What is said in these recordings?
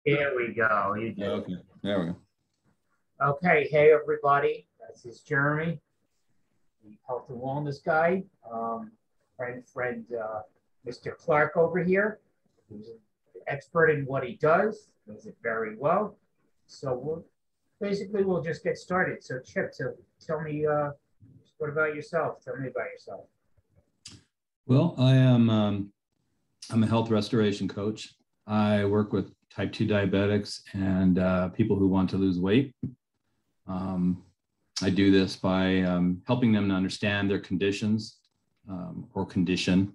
Here we go. You do. Okay, there we go. Okay. Hey, everybody. This is Jeremy, the health and wellness guy. Mr. Clark over here, who's an expert in what he does it very well. So we'll just get started. So Chip, tell me, what about yourself? Tell me about yourself. Well, I'm a health restoration coach. I work with type 2 diabetics and people who want to lose weight. I do this by helping them to understand their conditions or condition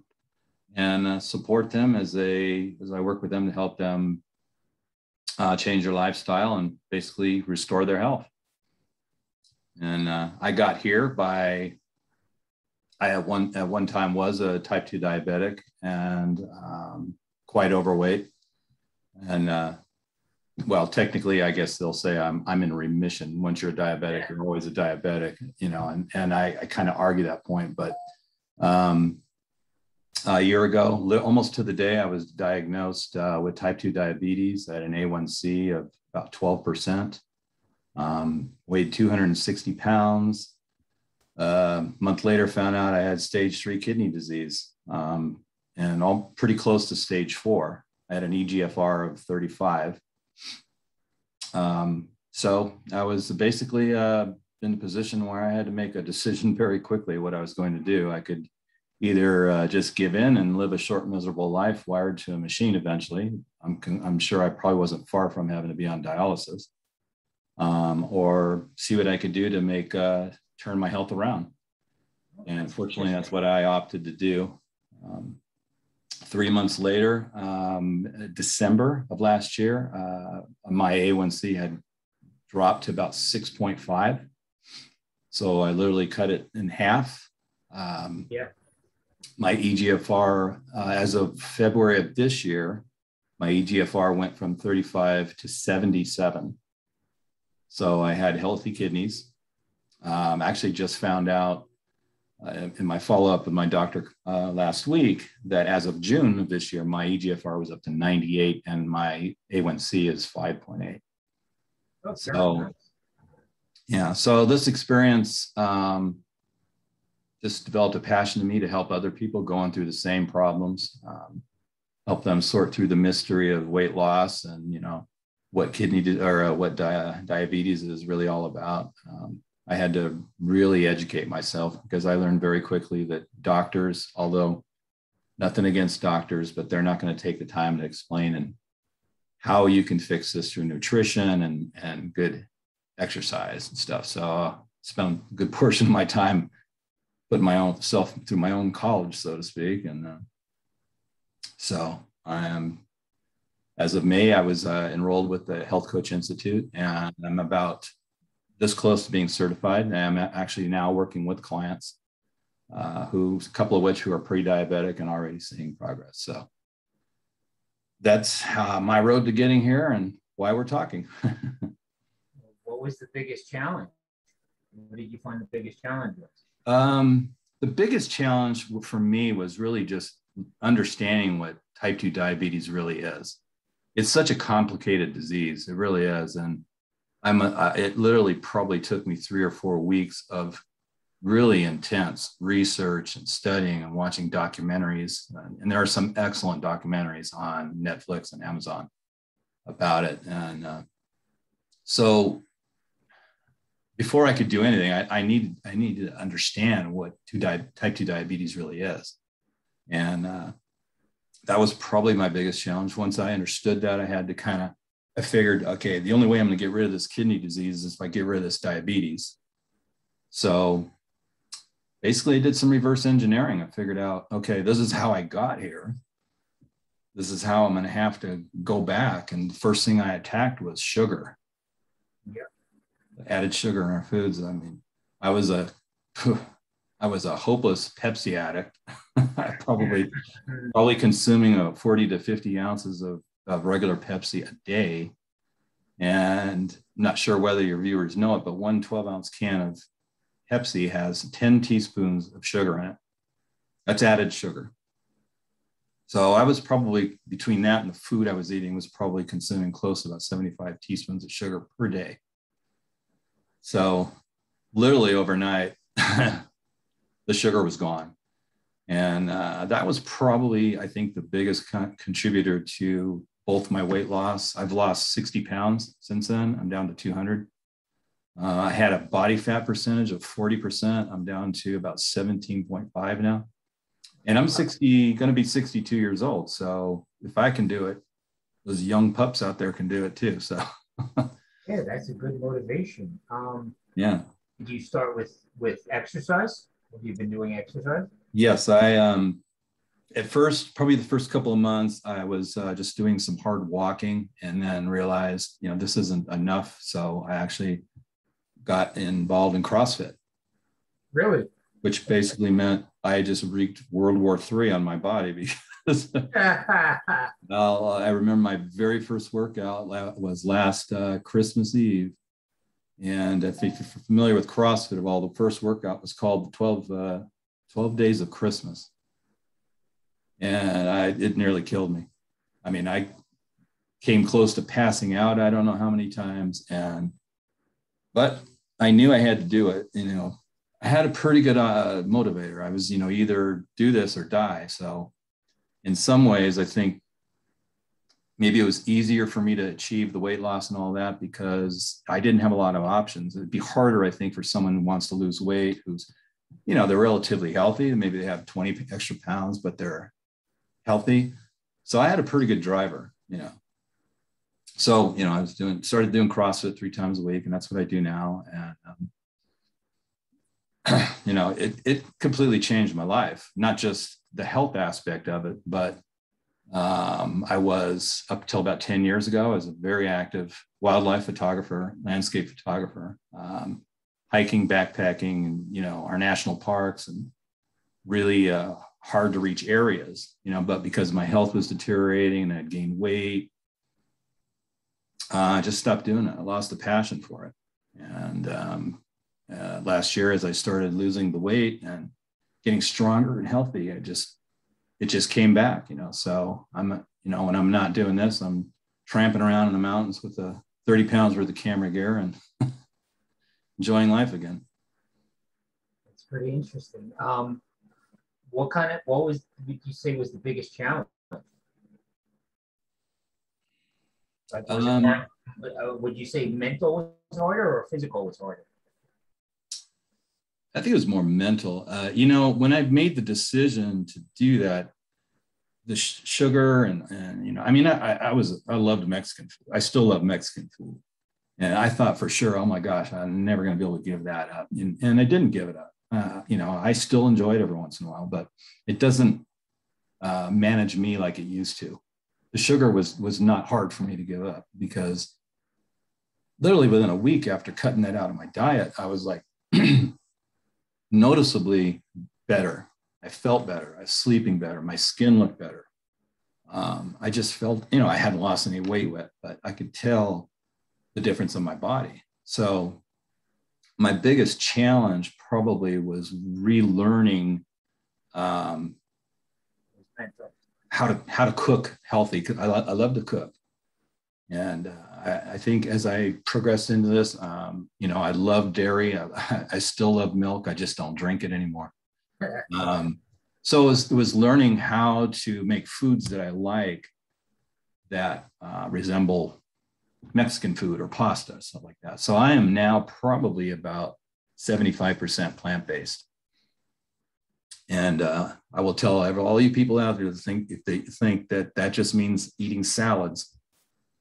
and support them as I work with them to help them change their lifestyle and basically restore their health. And I got here by, at one time was a type 2 diabetic and quite overweight. And well, technically, I guess they'll say I'm in remission. Once you're a diabetic, you're always a diabetic, and I kind of argue that point. But a year ago, almost to the day, I was diagnosed with type 2 diabetes at an A1C of about 12%, weighed 260 pounds. A month later, found out I had stage 3 kidney disease, and all pretty close to stage 4. I had an EGFR of 35. So I was basically in a position where I had to make a decision very quickly what I was going to do. I could either just give in and live a short, miserable life wired to a machine eventually. I'm sure I probably wasn't far from having to be on dialysis, or see what I could do to make turn my health around. And fortunately, that's what I opted to do. 3 months later, December of last year, my A1C had dropped to about 6.5. So I literally cut it in half. My EGFR, as of February of this year, my EGFR went from 35 to 77. So I had healthy kidneys. Actually just found out in my follow-up with my doctor last week that as of June of this year, my EGFR was up to 98 and my A1C is 5.8. Oh, so nice. Yeah, so this experience just developed a passion in me to help other people going through the same problems, help them sort through the mystery of weight loss and what diabetes is really all about. I had to really educate myself because I learned very quickly that doctors, although nothing against doctors, but they're not going to take the time to explain and how you can fix this through nutrition and good exercise and stuff. So I spent a good portion of my time putting my own self through my own college, so to speak. And so I am, as of May, I was enrolled with the Health Coach Institute, and I'm about this close to being certified. And I'm actually now working with clients a couple of which who are pre-diabetic and already seeing progress. So that's my road to getting here and why we're talking. What was the biggest challenge? What did you find the biggest challenge was? The biggest challenge for me was really just understanding what type 2 diabetes really is. It's such a complicated disease. It really is. And it literally probably took me 3 or 4 weeks of really intense research and studying and watching documentaries. And there are some excellent documentaries on Netflix and Amazon about it. And so before I could do anything, I needed to understand what type 2 diabetes really is. And that was probably my biggest challenge. Once I understood that, I figured, okay, the only way I'm going to get rid of this kidney disease is if I get rid of this diabetes. So basically I did some reverse engineering. I figured out, okay, this is how I got here. This is how I'm going to have to go back. And the first thing I attacked was sugar. Yeah. Added sugar in our foods. I mean, I was a hopeless Pepsi addict. I probably consuming 40 to 50 ounces of regular Pepsi a day. And I'm not sure whether your viewers know it, but one 12-ounce can of Pepsi has 10 teaspoons of sugar in it. That's added sugar. So I was probably, between that and the food I was eating, was probably consuming close to about 75 teaspoons of sugar per day. So literally overnight, the sugar was gone. And that was probably, I think, the biggest contributor to both my weight loss. I've lost 60 pounds since then. I'm down to 200. I had a body fat percentage of 40%. I'm down to about 17.5 now. And I'm going to be 62 years old. So if I can do it, those young pups out there can do it too. So Yeah, that's a good motivation. Yeah. Did you start with exercise? Have you been doing exercise? Yes, I at first, probably the first couple of months, I was just doing some hard walking, and then realized, this isn't enough. So I actually got involved in CrossFit. Really? Which basically meant I just wreaked World War III on my body, because I remember my very first workout was last Christmas Eve. And if you're familiar with CrossFit, of all, the first workout was called the 12 Days of Christmas. And it nearly killed me. I mean, I came close to passing out, I don't know how many times. But I knew I had to do it. I had a pretty good motivator. I was, either do this or die. So in some ways, I think maybe it was easier for me to achieve the weight loss and all that because I didn't have a lot of options. It'd be harder, I think, for someone who wants to lose weight, who's, they're relatively healthy. Maybe they have 20 extra pounds, but they're healthy. So I had a pretty good driver, So, I started doing CrossFit 3 times a week, and that's what I do now. And, it completely changed my life, not just the health aspect of it, but I was, up till about 10 years ago, I was a very active wildlife photographer, landscape photographer, hiking, backpacking, and, our national parks, and really hard to reach areas, but because my health was deteriorating and I'd gained weight, I just stopped doing it. I lost the passion for it. And last year, as I started losing the weight and getting stronger and healthy, it just came back, So I'm, when I'm not doing this, I'm tramping around in the mountains with 30 pounds worth of camera gear and enjoying life again. That's pretty interesting. What would you say was the biggest challenge? Like, would you say mental was harder or physical was harder? I think it was more mental. When I made the decision to do that, the sugar and I loved Mexican food. I still love Mexican food. And I thought for sure, oh my gosh, I'm never going to be able to give that up. And I didn't give it up. I still enjoy it every once in a while, but it doesn't manage me like it used to. The sugar was not hard for me to give up, because literally within a week after cutting that out of my diet, I was like noticeably better. I felt better. I was sleeping better. My skin looked better. I just felt, I hadn't lost any weight yet, but I could tell the difference in my body. So my biggest challenge probably was relearning how to cook healthy. I love to cook. And I think as I progressed into this, I love dairy. I still love milk. I just don't drink it anymore. So it was learning how to make foods that I like that resemble Mexican food or pasta, stuff like that. So I am now probably about 75% plant-based. And I will tell all you people out there if they think that just means eating salads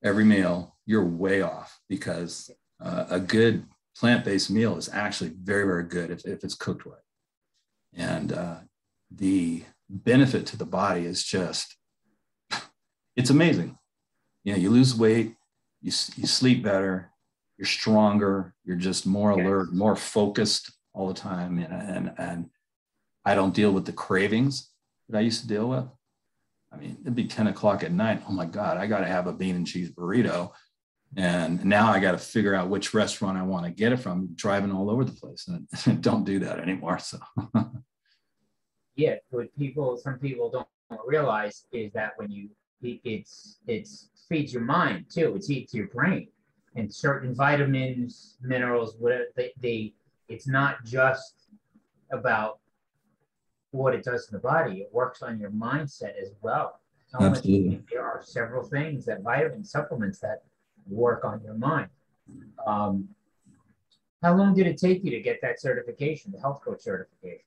every meal, you're way off, because a good plant-based meal is actually very, very good if it's cooked right. And the benefit to the body is just, it's amazing. You lose weight, you sleep better, you're stronger, you're just more alert, more focused all the time. And I don't deal with the cravings that I used to deal with. I mean, it'd be 10 o'clock at night. Oh my God, I got to have a bean and cheese burrito. And now I got to figure out which restaurant I want to get it from, driving all over the place. And don't do that anymore. So yeah, but some people don't realize is that when you it's feeds your mind too. It eats your brain, and certain vitamins, minerals, whatever they it's not just about what it does to the body. It works on your mindset as well. Absolutely. There are several things that vitamin supplements that work on your mind. Um, how long did it take you to get that certification, the health coach certification?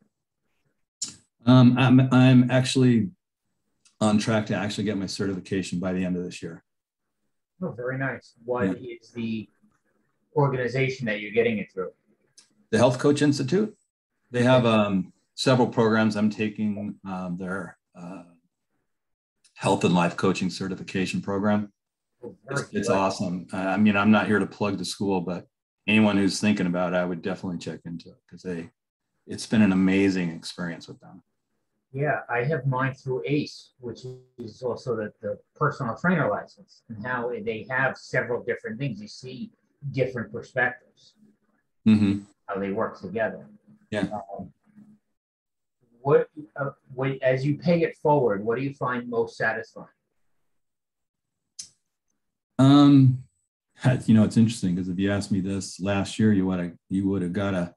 I'm actually on track to actually get my certification by the end of this year. Oh, very nice. What is the organization that you're getting it through? The Health Coach Institute. They have several programs. I'm taking their health and life coaching certification program. Oh, it's awesome. I mean, I'm not here to plug the school, but anyone who's thinking about it, I would definitely check into it because it's been an amazing experience with them. Yeah, I have mine through ACE, which is also the personal trainer license, and how they have several different things. You see different perspectives, how they work together. Yeah. What as you pay it forward, what do you find most satisfying? It's interesting because if you asked me this last year, you would have got a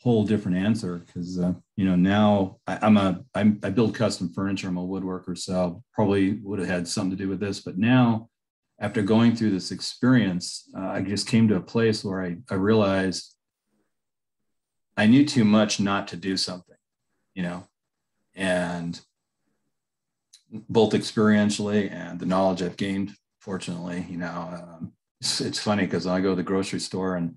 whole different answer because now I build custom furniture. I'm a woodworker, so probably would have had something to do with this. But now, after going through this experience, I just came to a place where I realized I knew too much not to do something, and both experientially and the knowledge I've gained, fortunately, it's funny because I go to the grocery store and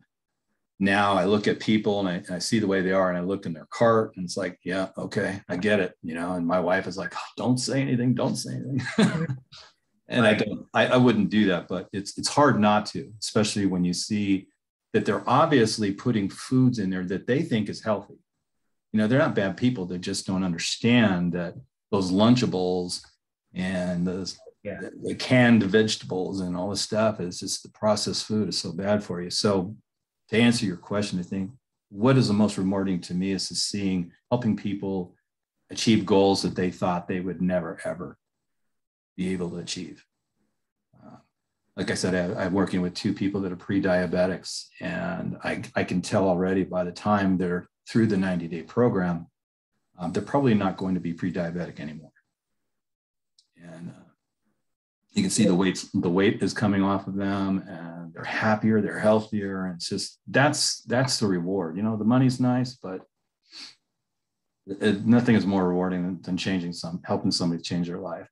now I look at people and I see the way they are and I look in their cart and it's like, yeah, okay, I get it, and my wife is like, oh, don't say anything. And right. I wouldn't do that, but it's hard not to, especially when you see that they're obviously putting foods in there that they think is healthy. They're not bad people. They just don't understand that those Lunchables and the canned vegetables and all this stuff is just the processed food is so bad for you. So to answer your question, I think what is the most rewarding to me is helping people achieve goals that they thought they would never, ever be able to achieve. Like I said, I'm working with 2 people that are pre-diabetics, and I can tell already by the time they're through the 90-day program, they're probably not going to be pre-diabetic anymore. And you can see the weight is coming off of them, and they're happier, they're healthier, and it's just that's the reward. The money's nice, but nothing is more rewarding than helping somebody change their life.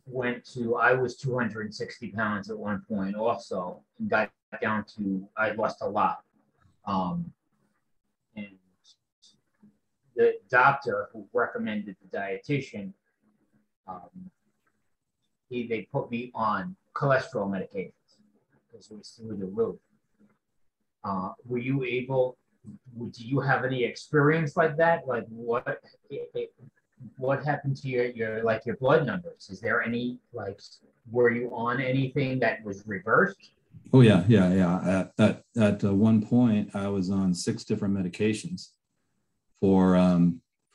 When I was 260 pounds at one point also, and got down to, I lost a lot. And the doctor who recommended the dietitian, they put me on cholesterol medications because it was through the roof. Were you able, do you have any experience like that? Like what happened to your blood numbers? Is there any, were you on anything that was reversed? Oh yeah. At one point, I was on 6 different medications for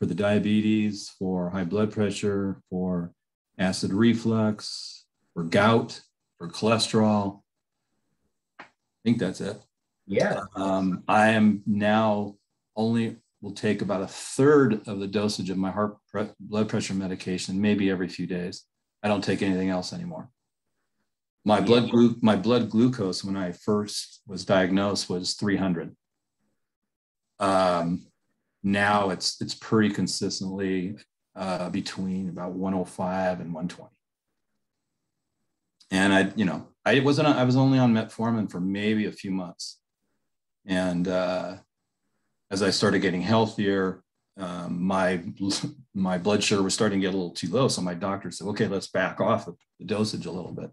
the diabetes, for high blood pressure, for acid reflux, for gout, for cholesterol. I think that's it. Yeah. I am now will take about 1/3 of the dosage of my blood pressure medication, maybe every few days. I don't take anything else anymore. My blood glucose when I first was diagnosed was 300. Now it's pretty consistently between about 105 and 120. And I was only on metformin for maybe a few months, and as I started getting healthier, my blood sugar was starting to get a little too low. So my doctor said, okay, let's back off the dosage a little bit.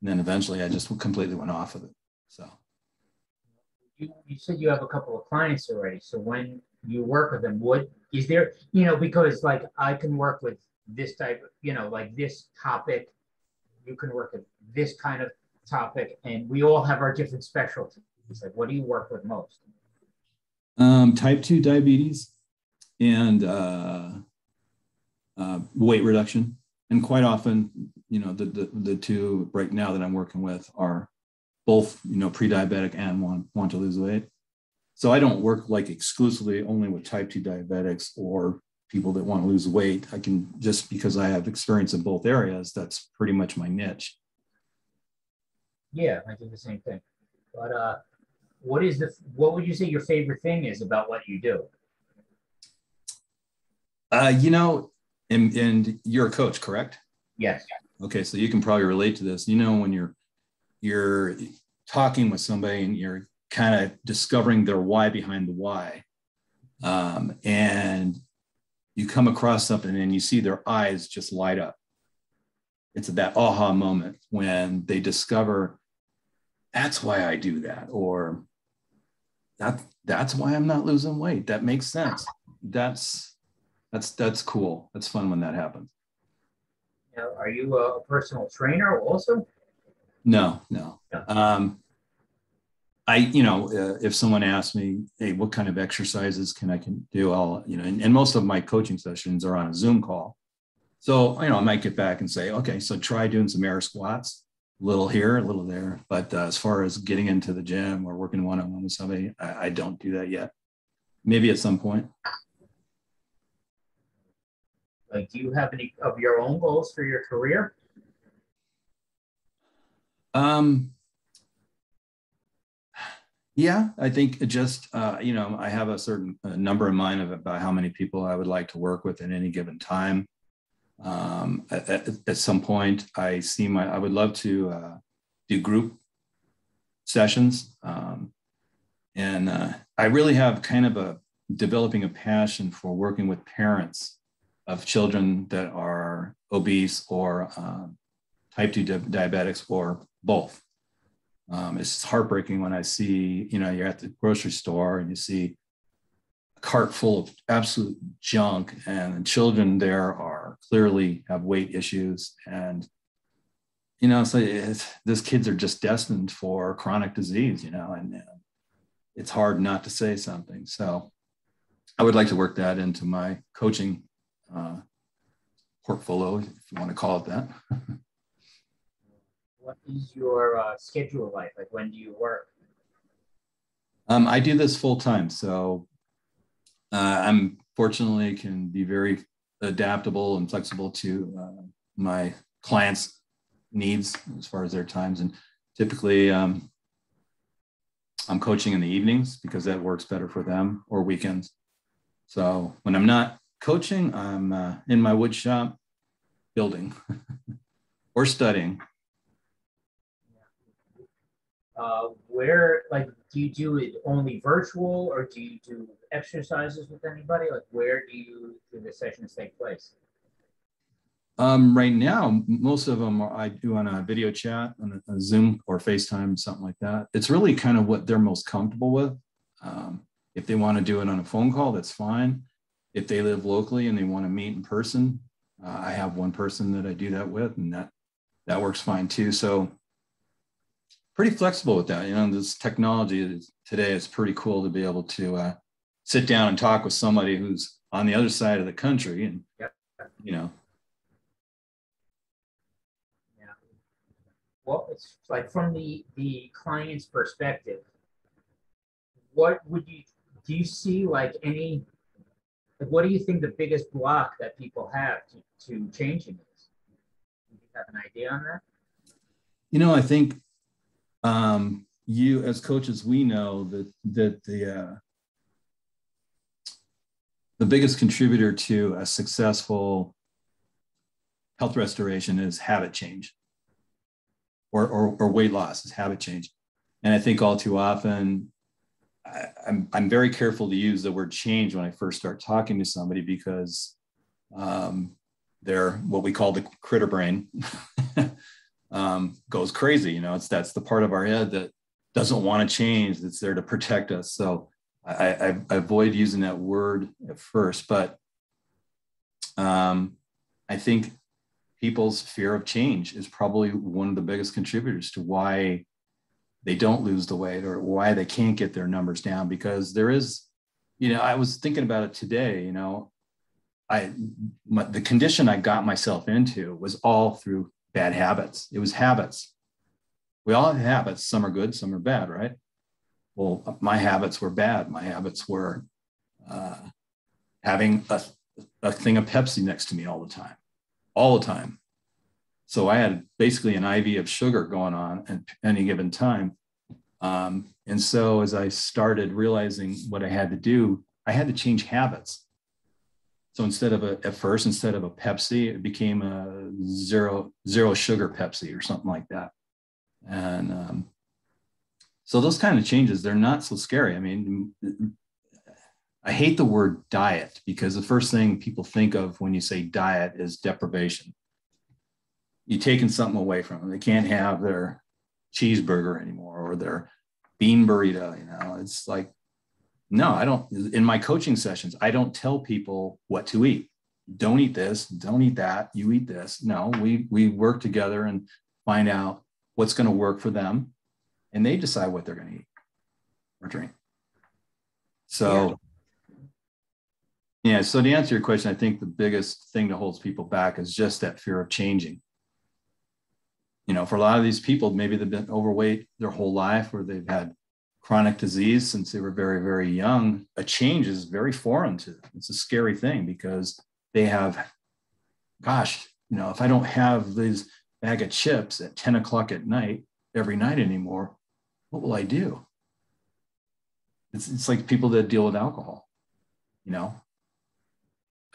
And then eventually I just completely went off of it. So you said you have a couple of clients already. So when you work with them, what is there, because I can work with this type of, this topic, you can work with this kind of topic, and we all have our different specialties. What do you work with most? Type 2 diabetes and weight reduction. And quite often, the two right now that I'm working with are both, pre-diabetic and want to lose weight. So I don't work like exclusively only with type 2 diabetics or people that want to lose weight. I can, just because I have experience in both areas, that's pretty much my niche. Yeah, I do the same thing. But what would you say your favorite thing is about what you do? And you're a coach, correct? Yes. Okay, so you can probably relate to this. When you're talking with somebody and you're kind of discovering their why behind the why, and you come across something and you see their eyes just light up. It's that aha moment when they discover that's why I do that, or that's why I'm not losing weight. That makes sense. That's cool. That's fun when that happens. Now, are you a personal trainer also? No. No. If someone asks me, hey, what kind of exercises can I do? I'll, and most of my coaching sessions are on a Zoom call. So, I might get back and say, okay, so try doing some air squats, a little here, a little there. But as far as getting into the gym or working one-on-one with somebody, I don't do that yet. Maybe at some point. Like, do you have any of your own goals for your career? Yeah, I think I have a certain number in mind about how many people I would like to work with at any given time. At some point, I would love to do group sessions. And I really have kind of developing a passion for working with parents of children that are obese or type 2 diabetics or both. It's heartbreaking when I see, you're at the grocery store and you see a cart full of absolute junk, and the children there clearly have weight issues. And, those kids are just destined for chronic disease, and it's hard not to say something. So I would like to work that into my coaching portfolio, if you want to call it that. What is your schedule like? Like, when do you work? I do this full time, so I'm fortunately can be very adaptable and flexible to my clients' needs as far as their times. And typically, I'm coaching in the evenings because that works better for them, or weekends. So when I'm not coaching, I'm in my wood shop building or studying. Do you do it only virtual, or do you do exercises with anybody? Like, where do the sessions take place? Right now, most of them I do on a video chat, on a Zoom or FaceTime, something like that. It's really kind of what they're most comfortable with. If they want to do it on a phone call, that's fine. If they live locally and they want to meet in person, I have one person that I do that with, and that works fine too. So pretty flexible with that. This technology today is pretty cool to be able to sit down and talk with somebody who's on the other side of the country, and Yep. Yeah. Well, it's like, from the client's perspective, what do you see, like, what do you think the biggest block that people have to changing this? Do you have an idea on that? I think you as coaches, we know that the biggest contributor to a successful health restoration is habit change, or weight loss is habit change. And I think all too often, I'm very careful to use the word change when I first start talking to somebody, because they're what we call the critter brain goes crazy. That's the part of our head that doesn't want to change, that's there to protect us. So I avoid using that word at first, but I think people's fear of change is probably one of the biggest contributors to why they don't lose the weight or why they can't get their numbers down, because there is I was thinking about it today. The condition I got myself into was all through bad habits. It was habits. We all have habits. Some are good, some are bad, right? Well, my habits were bad. My habits were having a thing of Pepsi next to me all the time. So I had basically an IV of sugar going on at any given time. And so as I started realizing what I had to do, I had to change habits. So instead of instead of a Pepsi, it became a zero sugar Pepsi or something like that. And so those kind of changes, they're not so scary. I mean, I hate the word diet because the first thing people think of when you say diet is deprivation. You're taking something away from them. They can't have their cheeseburger anymore or their bean burrito. It's like, no, I don't. In my coaching sessions, I don't tell people what to eat. Don't eat this, don't eat that, you eat this. No, we work together and find out what's going to work for them, and they decide what they're going to eat or drink. So, so to answer your question, I think the biggest thing that holds people back is just that fear of changing. For a lot of these people, maybe they've been overweight their whole life or they've had chronic disease since they were very, very young. A change is very foreign to them. It's a scary thing because they have, if I don't have this bag of chips at 10 o'clock at night, every night anymore, what will I do? It's like people that deal with alcohol, I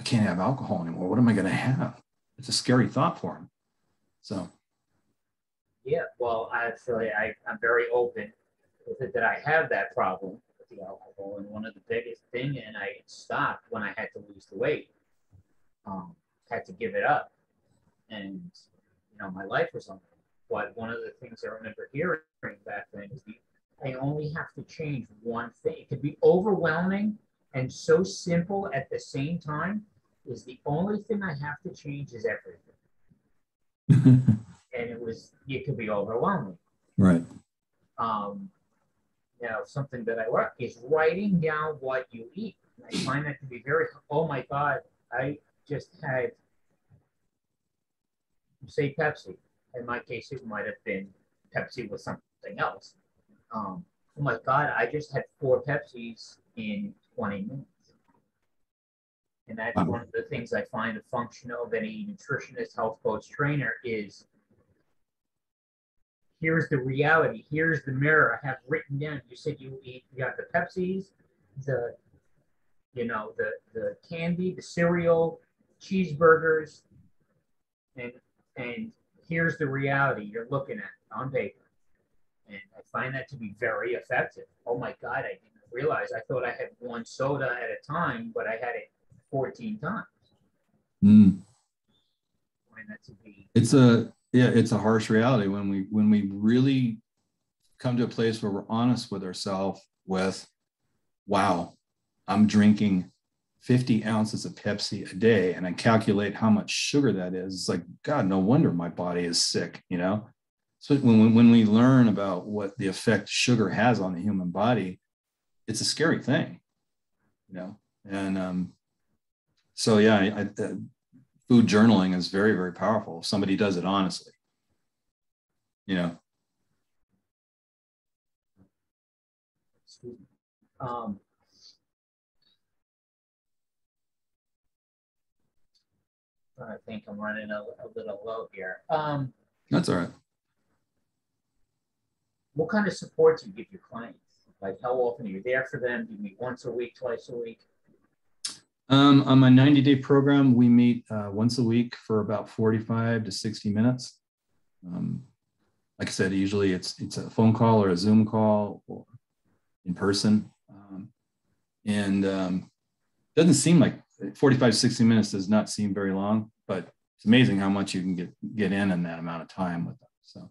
can't have alcohol anymore. What am I going to have? It's a scary thought for them. So. Yeah, well, actually, I'm very open with it that I have that problem with the alcohol. And one of the biggest thing, and I stopped when I had to lose the weight, had to give it up. And, my life was on it. But one of the things I remember hearing back then is I only have to change one thing. It could be overwhelming and so simple at the same time is the only thing I have to change is everything. And it could be overwhelming. Right. Something that I work is writing down what you eat. And I find that to be oh my God, I just had, say Pepsi. In my case, it might have been Pepsi with something else. Oh my God, I just had 4 Pepsis in 20 minutes. And that's one of the things I find the function of any nutritionist, health coach, trainer is here's the reality. Here's the mirror I have written down. You said you got the Pepsis, the candy, the cereal, cheeseburgers, and here's the reality you're looking at on paper. And I find that to be very effective. Oh my God, I didn't realize. I thought I had one soda at a time, but I had it 14 times. I find that to be it's a harsh reality when we really come to a place where we're honest with ourselves with, wow, I'm drinking 50 ounces of Pepsi a day and I calculate how much sugar that is. It's like, God, no wonder my body is sick, So when we learn about what the effect sugar has on the human body, it's a scary thing, and so food journaling is very, very powerful if somebody does it honestly. I think I'm running a little low here. That's all right. What kind of support do you give your clients? Like how often are you there for them? Do you meet once a week, twice a week? On my 90-day program, we meet once a week for about 45 to 60 minutes. Like I said, usually it's a phone call or a Zoom call or in person. Doesn't seem like 45, 60 minutes does not seem very long, but it's amazing how much you can get in that amount of time with them. So,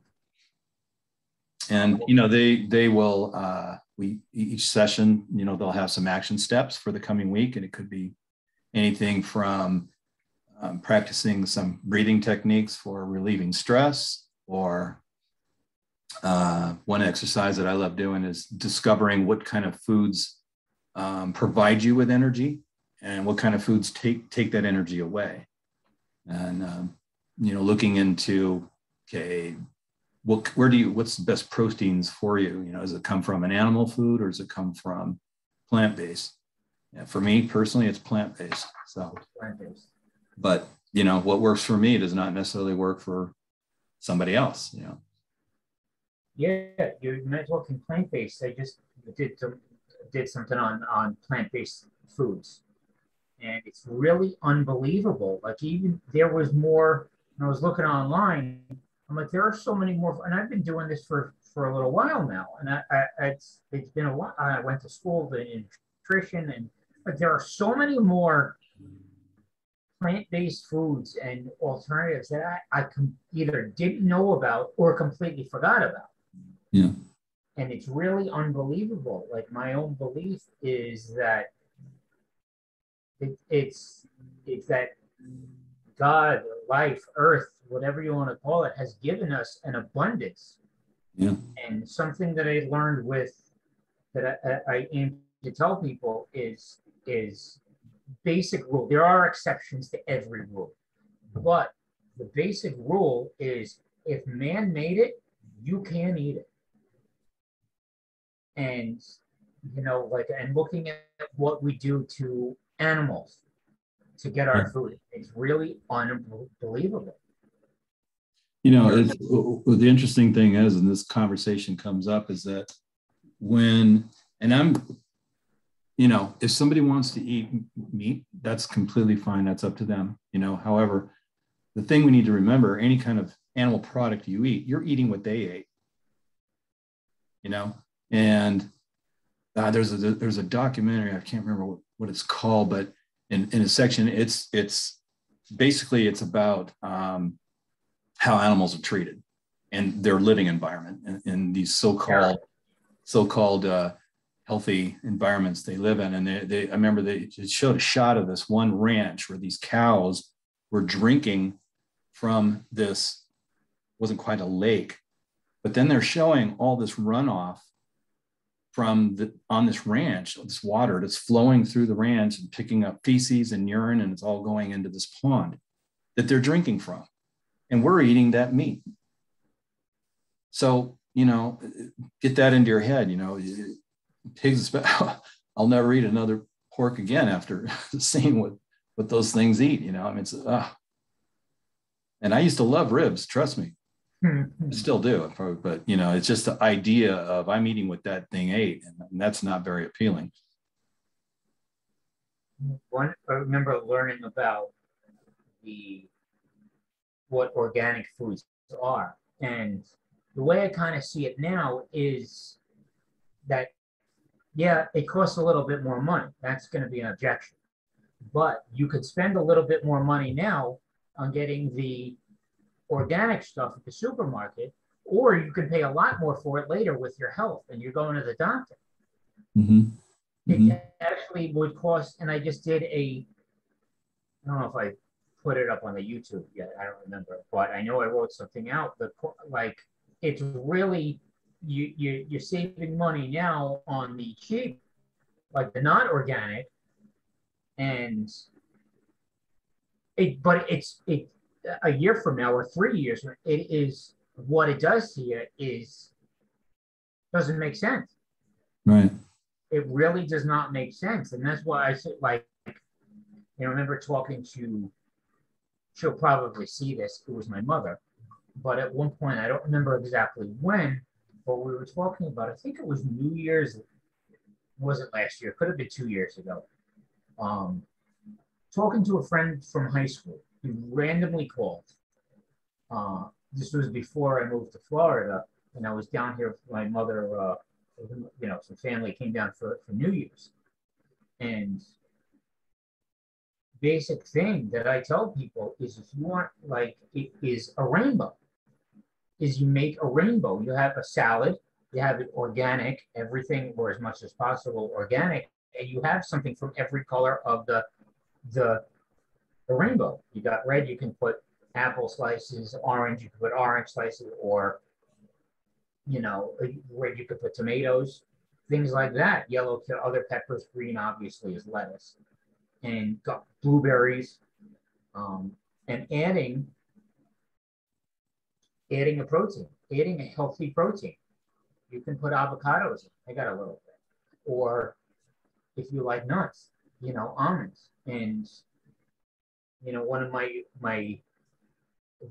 and they will each session, they'll have some action steps for the coming week, and it could be anything from practicing some breathing techniques for relieving stress, or one exercise that I love doing is discovering what kind of foods provide you with energy, and what kind of foods take that energy away. And looking into, okay, what's the best proteins for you? Does it come from an animal food, or does it come from plant-based? Yeah, for me personally, it's plant-based. So Plant-based. But what works for me does not necessarily work for somebody else. Yeah, you mentioned talking plant-based. I just did something on plant-based foods, and it's really unbelievable. Like, even there was more. When I was looking online, I'm like, there are so many more, and I've been doing this for a little while now, and it's been a while. I went to school in nutrition, and but there are so many more plant-based foods and alternatives that I either didn't know about or completely forgot about. Yeah. And it's really unbelievable. Like, my own belief is that it's that God, life, earth, whatever you want to call it, has given us an abundance. Yeah. And something that I learned that I aim to tell people is basic rule. There are exceptions to every rule, but the basic rule is, if man made it, you can eat it. And and looking at what we do to animals to get our food, it's really unbelievable. The interesting thing is, and this conversation comes up, is that if somebody wants to eat meat, that's completely fine. That's up to them. However, the thing we need to remember, any kind of animal product you eat, you're eating what they ate. And there's a documentary, I can't remember what it's called, but in a section, it's basically about how animals are treated and their living environment in these so-called healthy environments they live in. And I remember they showed a shot of this one ranch where these cows were drinking from this, wasn't quite a lake, but then they're showing all this runoff on this ranch, this water that's flowing through the ranch and picking up feces and urine, and it's all going into this pond that they're drinking from. And we're eating that meat. So, get that into your head, pigs, I'll never eat another pork again after seeing what those things eat, it's, and I used to love ribs, trust me. I still do, but it's just the idea of I'm eating what that thing ate, and that's not very appealing. I remember learning about what organic foods are, and the way I kind of see it now is that, yeah, it costs a little bit more money. That's going to be an objection, but you could spend a little bit more money now on getting the organic stuff at the supermarket, or you could pay a lot more for it later with your health and you're going to the doctor. Mm-hmm. It actually would cost, and I just did I don't know if I put it up on the YouTube yet, I don't remember, but I know I wrote something out that, like, it's really, you're saving money now on the cheap, like the non-organic, and it's a year from now or 3 years, it is what it does to you doesn't make sense. Right. It really does not make sense. And that's why I said, like, I remember talking to, she'll probably see this, it was my mother, but at one point, I don't remember exactly when, but we were talking about, I think it was New Year's, wasn't last year, could have been 2 years ago. Talking to a friend from high school, he randomly called. This was before I moved to Florida, and I was down here with my mother, some family came down for New Year's. And basic thing that I tell people is, if you want, like, it is a rainbow, is you make a rainbow. You have a salad, you have it organic, everything, or as much as possible organic, and you have something from every color of the rainbow. You got red, you can put apple slices, orange, you can put orange slices, or red, you could put tomatoes. things like that. Yellow to other peppers, green obviously is lettuce, and got blueberries, and adding a protein, adding a healthy protein. You can put avocados in. I got a little bit, or if you like nuts, almonds, and one of my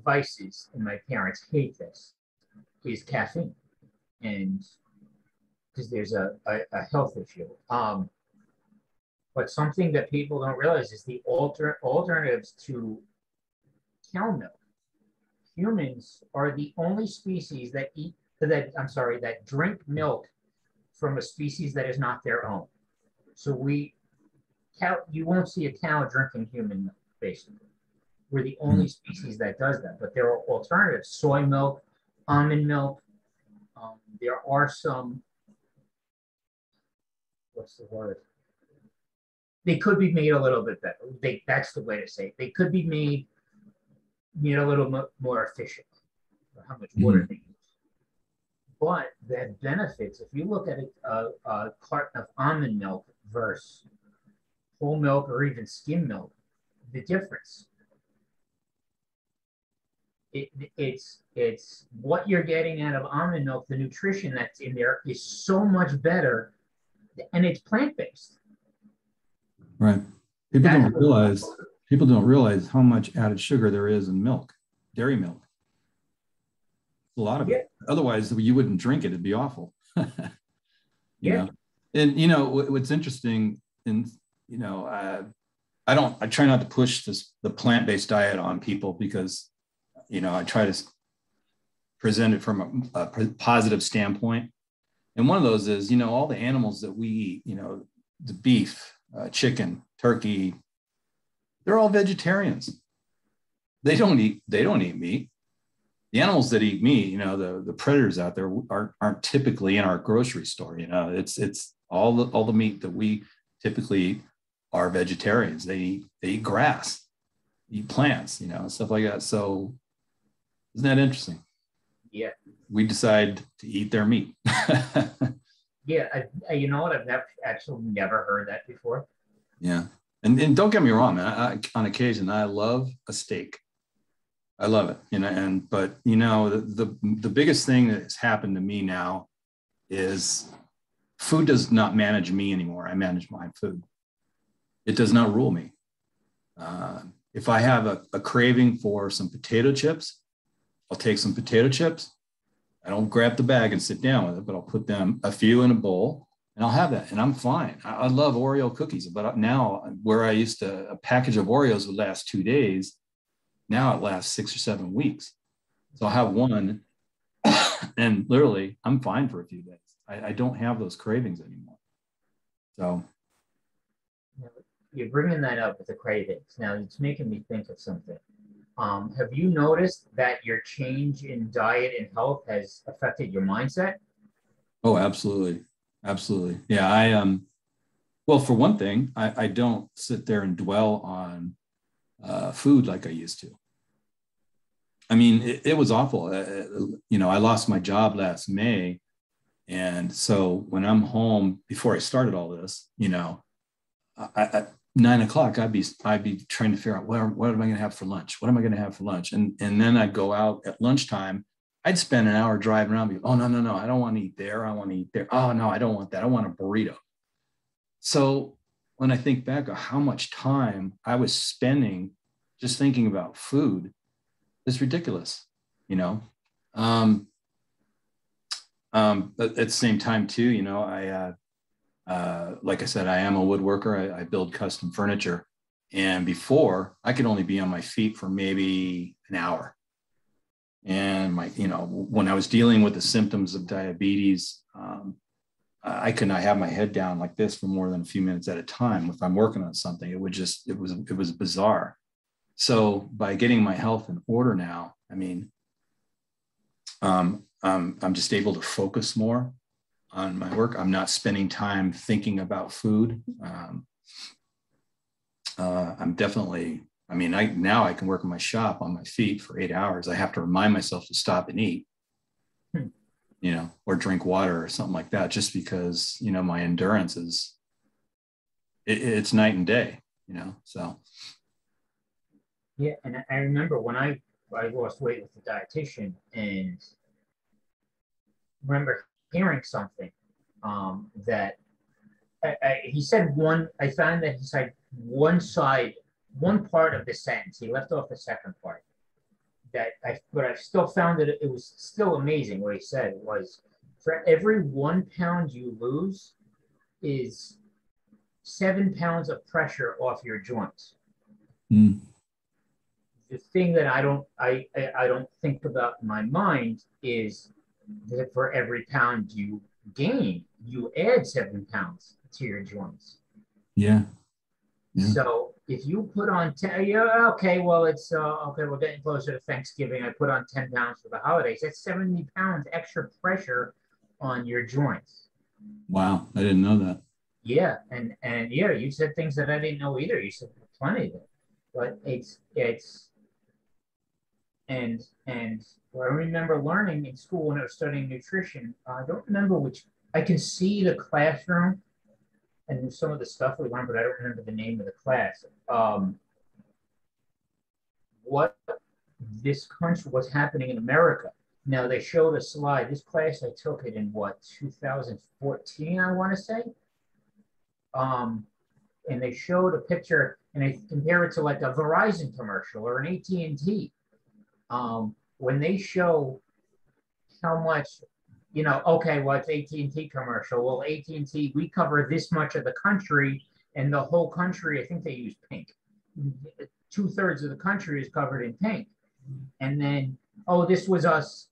vices, and my parents hate this, is caffeine, and because there's a health issue. But something that people don't realize is the alternatives to cow milk. Humans are the only species that drink milk from a species that is not their own. So you won't see a cow drinking human milk, basically. We're the only species that does that. But there are alternatives: soy milk, almond milk. There are some. What's the word? They could be made a little bit better. That's the way to say it. They could be made a little more efficient for how much water they use. But the benefits, if you look at a carton of almond milk versus whole milk or even skim milk, the difference. It's what you're getting out of almond milk. The nutrition that's in there is so much better, and it's plant-based. Right. People don't realize how much added sugar there is in milk, dairy milk. A lot of it. Otherwise, you wouldn't drink it. It'd be awful. you know. And what's interesting, and I try not to push the plant-based diet on people, because I try to present it from a positive standpoint. And one of those is, all the animals that we eat, the beef, chicken, turkey, they're all vegetarians. They don't eat meat. The animals that eat meat, the predators out there aren't typically in our grocery store. It's all the meat that we typically eat are vegetarians. They eat grass, eat plants, stuff like that. So isn't that interesting? Yeah. We decide to eat their meat. Yeah. You know what? I've never heard that before. Yeah. And don't get me wrong, man. On occasion, I love a steak. I love it, but the biggest thing that has happened to me now is food does not manage me anymore. I manage my food. It does not rule me. If I have a craving for some potato chips, I'll take some potato chips. I don't grab the bag and sit down with it, but I'll put a few in a bowl, and I'll have that, and I'm fine. I love Oreo cookies, but now where a package of Oreos would last 2 days, now it lasts 6 or 7 weeks. So I'll have one, and literally I'm fine for a few days. I don't have those cravings anymore. So you're bringing that up with the cravings. Now it's making me think of something. Have you noticed that your change in diet and health has affected your mindset? Oh, absolutely. Absolutely. Yeah. Well, for one thing, I don't sit there and dwell on food like I used to. I mean, it was awful. I lost my job last May. And so when I'm home, before I started all this, at 9 o'clock, I'd be trying to figure out what am I going to have for lunch? What am I going to have for lunch? And then I'd go out at lunchtime. I'd spend an hour driving around. Oh, no, I don't want to eat there. I want to eat there. Oh, no, I don't want that. I want a burrito. So when I think back of how much time I was spending just thinking about food, it's ridiculous, But at the same time, too, like I said, I am a woodworker. I build custom furniture. And before, I could only be on my feet for maybe an hour. And when I was dealing with the symptoms of diabetes, I could not have my head down like this for more than a few minutes at a time. If I'm working on something, it was bizarre. So by getting my health in order now, I'm just able to focus more on my work. I'm not spending time thinking about food. I'm definitely, now I can work in my shop on my feet for 8 hours. I have to remind myself to stop and eat. or drink water or something like that, just because, my endurance is, it's night and day, so. Yeah, and I remember when I lost weight with the dietitian, and remember hearing something that he said I found that he said one part of the sentence. He left off the second part. But I still found that it was still amazing. What he said was, for every 1 pound you lose is 7 pounds of pressure off your joints. Mm. The thing that I don't think about in my mind is that for every pound you gain, you add 7 pounds to your joints. Yeah. Yeah. So if you put on 10, yeah, okay, well, it's okay, we're getting closer to Thanksgiving. I put on 10 pounds for the holidays. That's 70 pounds extra pressure on your joints. Wow, I didn't know that. Yeah, and yeah, you said things that I didn't know either. You said plenty of it, but it's and I remember learning in school when I was studying nutrition. I don't remember which. I can see the classroom and some of the stuff we learned, but I don't remember the name of the class. What this country was happening in America. Now they showed a slide. This class I took it in 2014, I want to say. And they showed a picture and they compare it to like a Verizon commercial or an AT&T. When they show how much, okay, well, it's AT&T commercial. Well, AT&T, we cover this much of the country, and the whole country, I think they use pink. 2/3 of the country is covered in pink. And then, this was us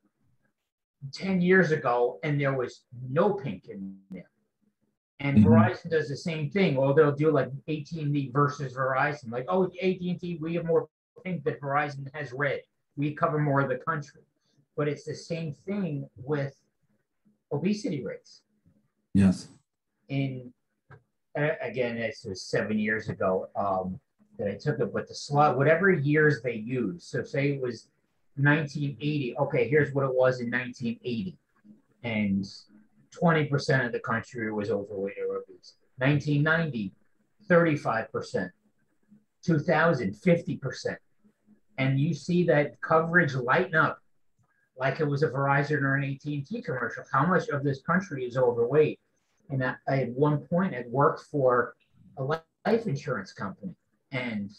10 years ago, and there was no pink in there. And Verizon does the same thing. Or they'll do like AT&T versus Verizon. Like, AT&T, we have more pink, but Verizon has red. We cover more of the country. But it's the same thing with obesity rates. Yes. Again, this was 7 years ago that I took it, but the slot, whatever years they use. So say it was 1980. Okay, here's what it was in 1980. And 20% of the country was overweight or obese. 1990, 35%. 2000, 50%. And you see that coverage lighten up like it was a Verizon or an AT&T commercial. How much of this country is overweight? And I at one point had worked for a life insurance company. And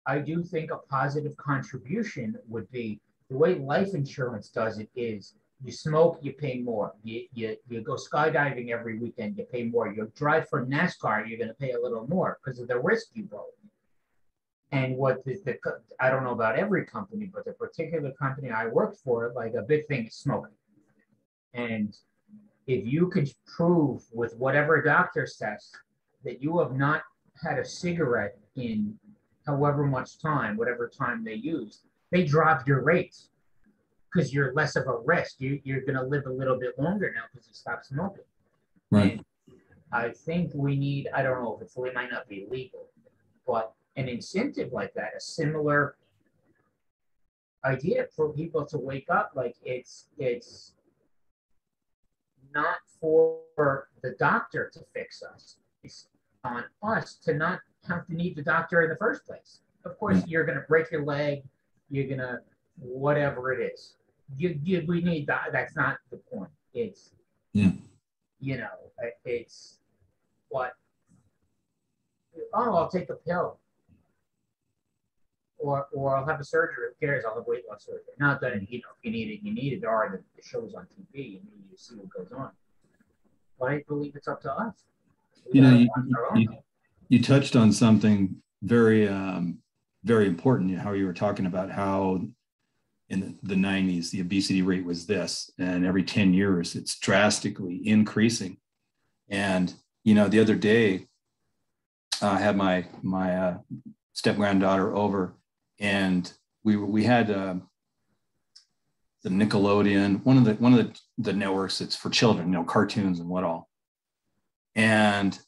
I do think a positive contribution would be the way life insurance does it is you smoke, you pay more. You go skydiving every weekend, you pay more. You drive for NASCAR, you're going to pay a little more because of the risk you both. And what I don't know about every company, but the particular company I worked for, like a big thing is smoking. And if you could prove with whatever doctor's test that you have not had a cigarette in however much time, whatever time they use, they drop your rates because you're less of a risk. You're going to live a little bit longer now because you stopped smoking. Right. And I think we need, I don't know if it might not be legal, but an incentive like that, a similar idea for people to wake up, like it's not for the doctor to fix us. It's on us to not have to need the doctor in the first place. Of course, you're going to break your leg, you're going to, whatever it is. We need that. That's not the point. It's, it's what, I'll take a pill. Or I'll have a surgery. Who cares? I'll have weight loss surgery. Not that if you need it, you need it. There are the shows on TV, and you see what goes on. But I believe it's up to us. You touched on something very, very important. How you were talking about how in the 90s the obesity rate was this, and every 10 years it's drastically increasing. And the other day I had my step granddaughter over. And we had the Nickelodeon, one of the networks that's for children, cartoons and what all. And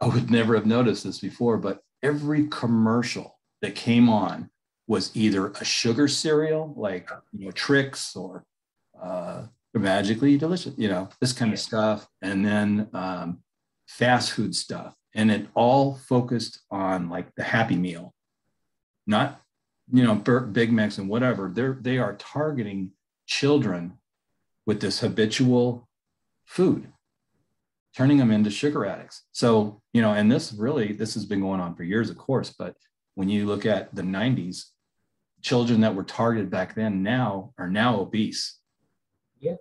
I would never have noticed this before, but every commercial that came on was either a sugar cereal, like Trix, or there magically delicious, this kind of Yeah. stuff. And then fast food stuff. And it all focused on like the Happy Meal, not, Big Macs and whatever. They are targeting children with this habitual food, turning them into sugar addicts. So, and this has been going on for years, of course, but when you look at the 90s, children that were targeted back then are now obese. Yeah.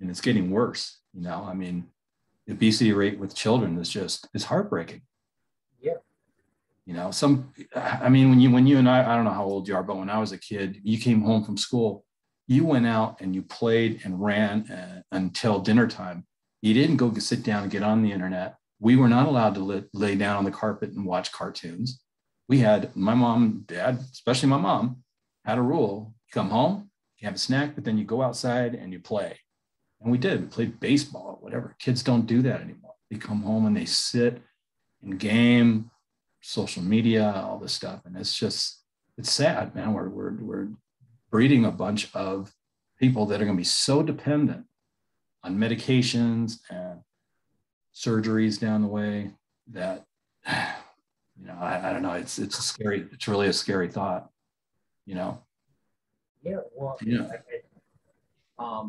And it's getting worse. I mean, the obesity rate with children is heartbreaking. Yeah. When you and I don't know how old you are, but when I was a kid, you came home from school, you went out and you played and ran until dinner time. You didn't go sit down and get on the internet. We were not allowed to lay down on the carpet and watch cartoons. My mom and dad, especially my mom, had a rule. You come home, you have a snack, but then you go outside and you play. And we did. We played baseball, whatever. Kids don't do that anymore. They come home and they sit and game, social media, all this stuff. And it's sad, man. We're breeding a bunch of people that are going to be so dependent on medications and surgeries down the way that, I don't know. It's really a scary thought, Yeah. Well, Yeah. I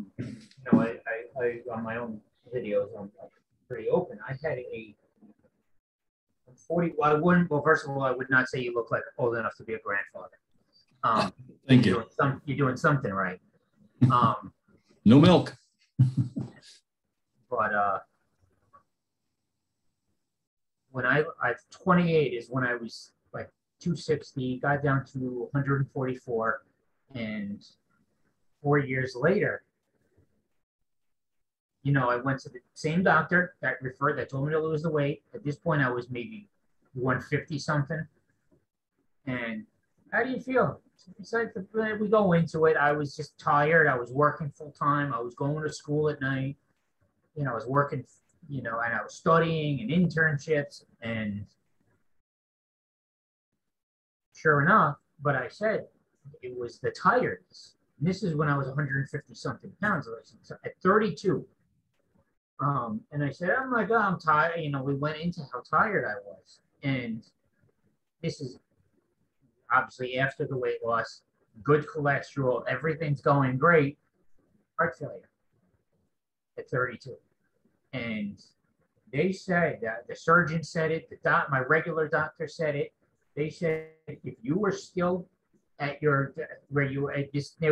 on my own videos, I'm pretty open. I had I'm 40. Well, well, first of all, I would not say you look like old enough to be a grandfather. Thank you. You're doing something right. No milk. But when I 28 is when I was like 260, got down to 144, and 4 years later, I went to the same doctor that told me to lose the weight. At this point, I was maybe 150 something. And how do you feel? Besides, we go into it. I was just tired. I was working full time. I was going to school at night. I was working, and I was studying and internships. And sure enough, but I said it was the tiredness. And this is when I was 150 something pounds. So at 32. And I said, oh my God, I'm tired. We went into how tired I was. And this is obviously after the weight loss, good cholesterol, everything's going great, heart failure at 32. And they said that the surgeon said it, my regular doctor said it. They said if you were still at there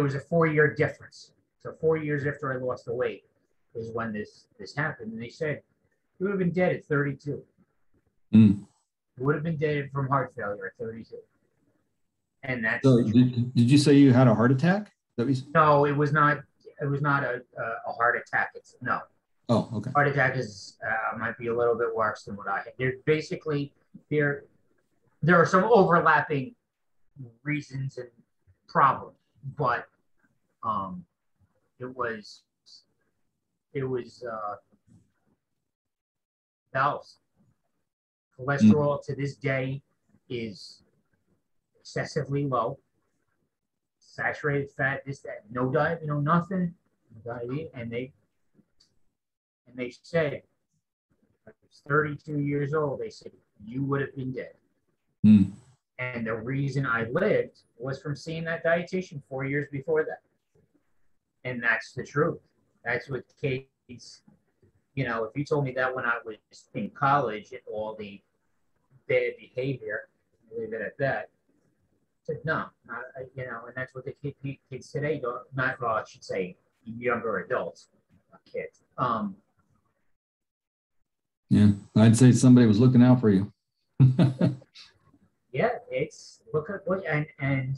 was a 4-year difference. So 4 years after I lost the weight is when this happened. And they said you would have been dead at 32. Mm. You would have been dead from heart failure at 32. And that's so did you say you had a heart attack? No, it was not. It was not a heart attack. No. Oh, okay. Heart attack is might be a little bit worse than what I had. There are some overlapping reasons and problems, but it was valves. Cholesterol to this day is excessively low. Saturated fat, that, no diet, nothing, no diabetes, and they said, I was 32 years old. They said you would have been dead. Mm. And the reason I lived was from seeing that dietitian 4 years before that. And that's the truth. That's what kids, if you told me that when I was in college and all the bad behavior, leave it at that. I said, no, not, and that's what the kids today don't, not, well, I should say younger adults, not kids. Yeah, I'd say somebody was looking out for you. Yeah, it's look at what and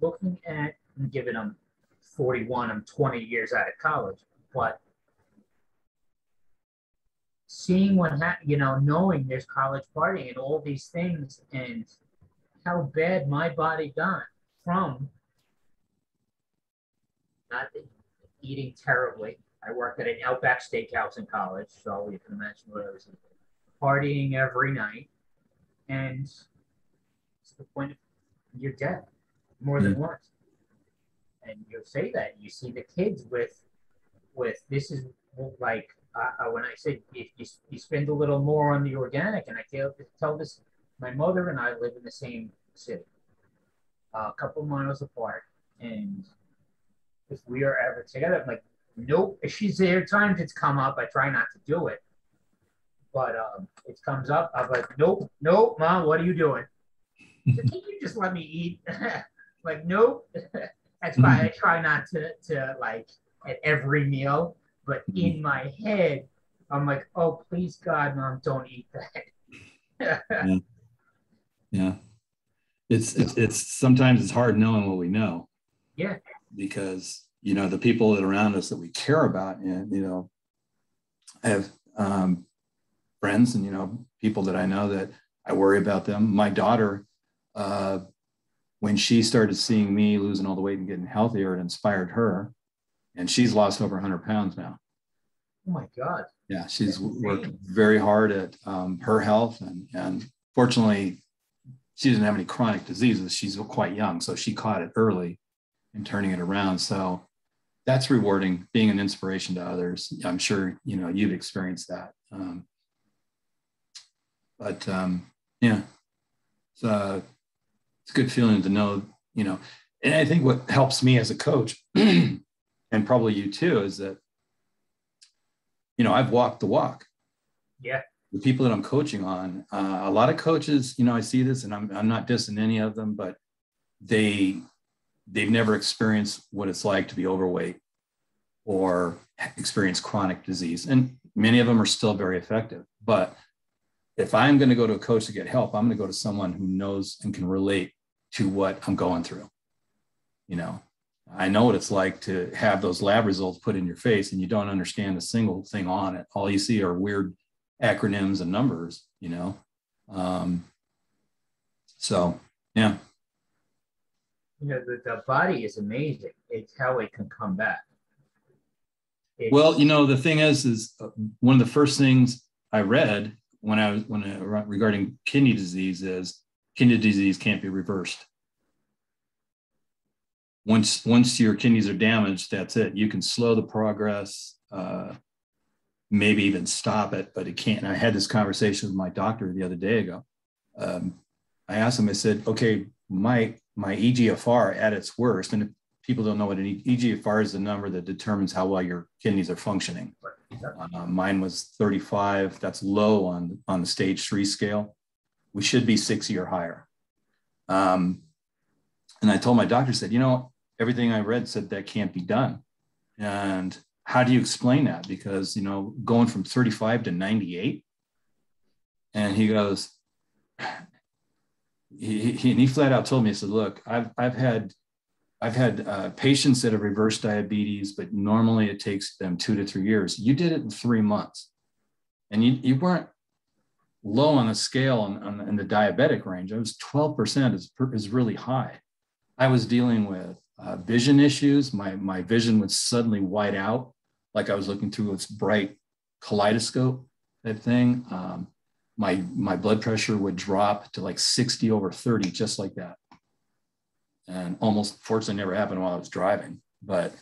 looking at, given I'm 41, I'm 20 years out of college, but seeing knowing there's college partying and all these things and how bad my body got from not eating terribly. I worked at an Outback Steakhouse in college, so you can imagine what I was eating. Partying every night, and it's the point of you're dead more than once. And you say that you see the kids with with this is like when I said if you spend a little more on the organic, and I tell this, my mother and I live in the same city, a couple miles apart, and if we are ever together, I'm like, nope. She's there. Times it's come up. I try not to do it, but it comes up. I'm like, nope, nope, mom, what are you doing? So can you just let me eat? Like, nope. That's why I try not to like at every meal, but in my head, I'm like, oh, please God, mom, don't eat that. Yeah. Yeah. It's sometimes it's hard knowing what we know. Yeah. Because, you know, the people that are around us that we care about, and, you know, I have friends and, you know, people that I know that I worry about them. My daughter, when she started seeing me losing all the weight and getting healthier, it inspired her. And she's lost over 100 pounds now. Oh my God. Yeah, she's worked very hard at her health. And fortunately, she doesn't have any chronic diseases. She's quite young, so she caught it early and turning it around. So that's rewarding, being an inspiration to others. I'm sure, you know, you've experienced that. Yeah, it's a good feeling to know, you know, and I think what helps me as a coach and probably you too, is that, you know, I've walked the walk. Yeah. The people that I'm coaching on, a lot of coaches, you know, I see this, and I'm not dissing any of them, but they've never experienced what it's like to be overweight or experience chronic disease. And many of them are still very effective. But if I'm going to go to a coach to get help, I'm going to go to someone who knows and can relate to what I'm going through. You know, I know what it's like to have those lab results put in your face and you don't understand a single thing on it. All you see are weird acronyms and numbers, you know? So, yeah. You know, the body is amazing. It's how it can come back. Well, you know, the thing is one of the first things I read regarding kidney disease is kidney disease can't be reversed. Once your kidneys are damaged, that's it. You can slow the progress, maybe even stop it, but it can't. And I had this conversation with my doctor the other day ago. I asked him, I said, okay, my EGFR at its worst, and if people don't know what an EGFR is, the number that determines how well your kidneys are functioning. Mine was 35. That's low on the stage 3 scale. We should be 60 or higher. And I told my doctor, said, you know, everything I read said that can't be done. And how do you explain that? Because, you know, going from 35 to 98. And he goes, he flat out told me, he said, look, I've had patients that have reversed diabetes, but normally it takes them 2 to 3 years. You did it in 3 months, and you weren't low on the scale in the diabetic range. I was 12% is really high. I was dealing with vision issues. My vision would suddenly white out, like I was looking through this bright kaleidoscope type thing. My blood pressure would drop to like 60 over 30, just like that. And almost, fortunately, never happened while I was driving. But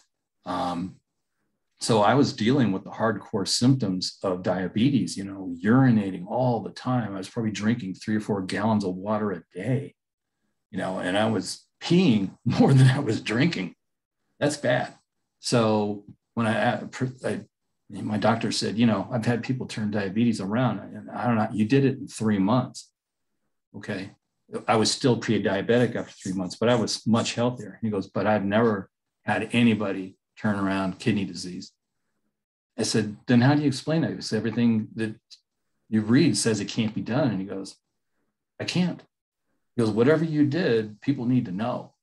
so I was dealing with the hardcore symptoms of diabetes, you know, urinating all the time. I was probably drinking 3 or 4 gallons of water a day, you know, and I was peeing more than I was drinking. That's bad. So when my doctor said, you know, I've had people turn diabetes around, and I don't know, you did it in 3 months. Okay. I was still pre-diabetic after 3 months, but I was much healthier. He goes, but I've never had anybody turn around kidney disease. I said, then how do you explain that? He said, everything that you read says it can't be done. And he goes, I can't. He goes, whatever you did, people need to know.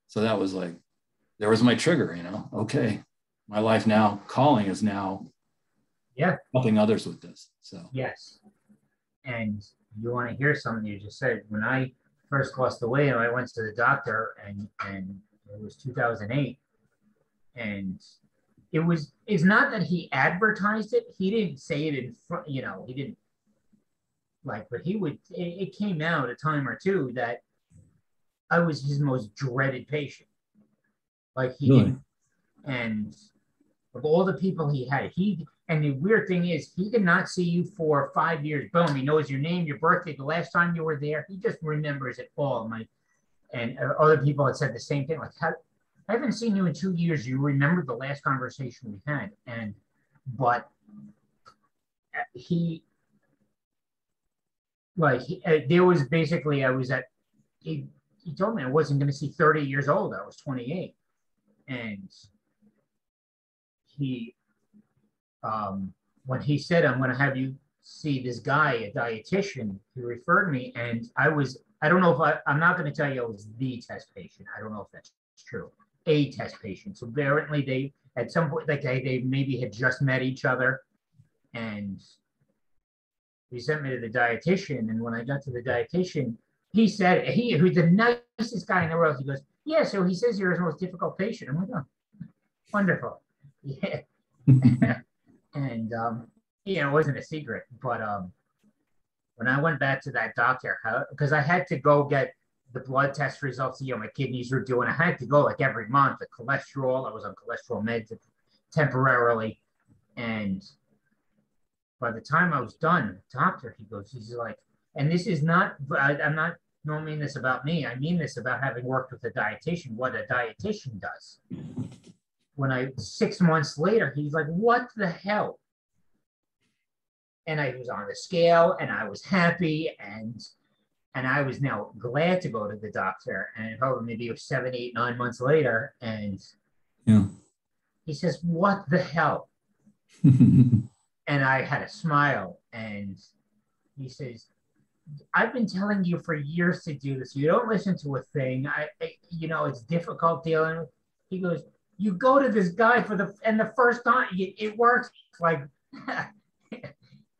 So that was like, there was my trigger, you know, okay, my life now calling is now helping others with this. So yes. And you want to hear something you just said. When I first lost the weight, I went to the doctor, and it was 2008. And it's not that he advertised it. He didn't say it in front, you know, he didn't like, but it came out a time or two that I was his most dreaded patient. Like he really? didn't, and of all the people he had, and the weird thing is, he did not see you for 5 years. Boom, he knows your name, your birthday, the last time you were there. He just remembers it all. And other people had said the same thing. Like, I haven't seen you in 2 years. You remember the last conversation we had, but he, there was basically, he told me I wasn't going to see 30 years old. I was 28, and when he said, I'm going to have you see this guy, a dietitian, he referred me, and I don't know if I'm not going to tell you I was the test patient. I don't know if that's true. A test patient. So apparently they, at some point, like they maybe had just met each other, and he sent me to the dietitian. And when I got to the dietitian, he said, who's the nicest guy in the world, he goes, yeah, so he says you're his most difficult patient. I'm like, oh, wonderful. Yeah. And it wasn't a secret, but when I went back to that doctor, because I had to go get the blood test results, my kidneys were doing, I had to go like every month. The cholesterol, I was on cholesterol meds temporarily, and by the time I was done, the doctor, he's like, and this is not, I'm not, don't mean this about me, I mean this about having worked with a dietitian, what a dietitian does. 6 months later, he's like, what the hell? And I was on the scale, and I was happy, and I was now glad to go to the doctor. And probably maybe it was 7, 8, 9 months later, and he says, what the hell? And I had a smile, and he says, I've been telling you for years to do this. You don't listen to a thing. It's difficult dealing with. He goes, you go to this guy and the first time it works. Like,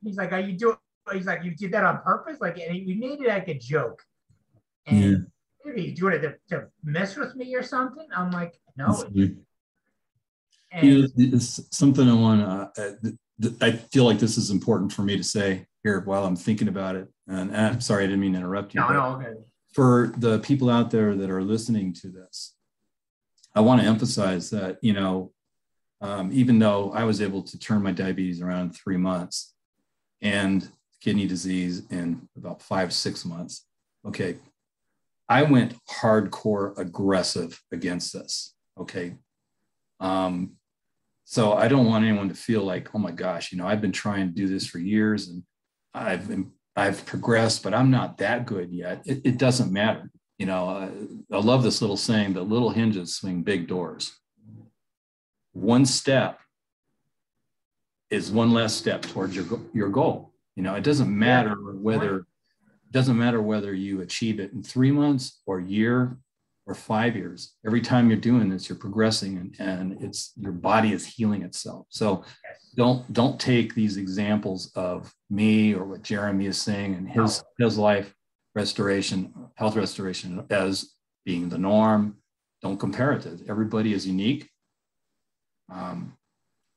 he's like, he's like, you did that on purpose? Like, and we made it like a joke. And maybe he's doing it to mess with me or something. I'm like, no. It's something I want to, I feel like this is important for me to say here while I'm thinking about it. And I'm sorry, I didn't mean to interrupt you. No, okay. For the people out there that are listening to this, I want to emphasize that, even though I was able to turn my diabetes around in 3 months and kidney disease in about 5, 6 months, okay, I went hardcore aggressive against this, okay? So I don't want anyone to feel like, oh my gosh, I've been trying to do this for years and I've progressed, but I'm not that good yet. It doesn't matter. I love this little saying that little hinges swing big doors. One step is one less step towards your goal. It doesn't matter whether you achieve it in 3 months or a year or 5 years. Every time you're doing this, you're progressing and it's your body is healing itself. So don't take these examples of me or what Jeremy is saying and his life health restoration as being the norm. Don't compare it to everybody is unique.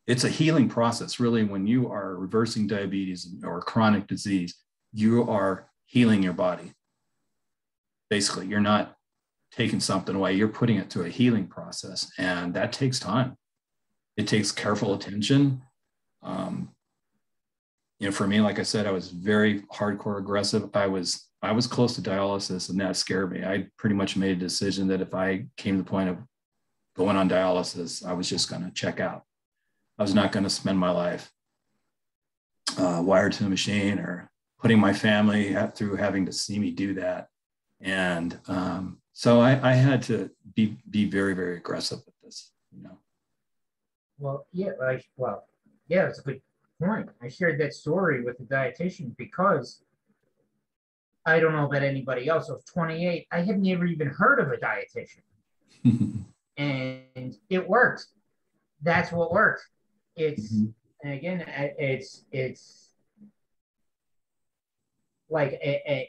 It's a healing process. Really, when you are reversing diabetes or chronic disease, you are healing your body. Basically, you're not taking something away, you're putting it to a healing process. And that takes time. It takes careful attention. For me, like I said, I was very hardcore aggressive. I was close to dialysis, and that scared me. I pretty much made a decision that if I came to the point of going on dialysis, I was just going to check out. I was not going to spend my life wired to a machine or putting my family through having to see me do that. And so I had to be very, very aggressive with this, Well, yeah, it's a good point. I shared that story with the dietitian because I don't know about anybody else. I was 28. I had never even heard of a dietitian. And it works. That's what works. And again, it's like,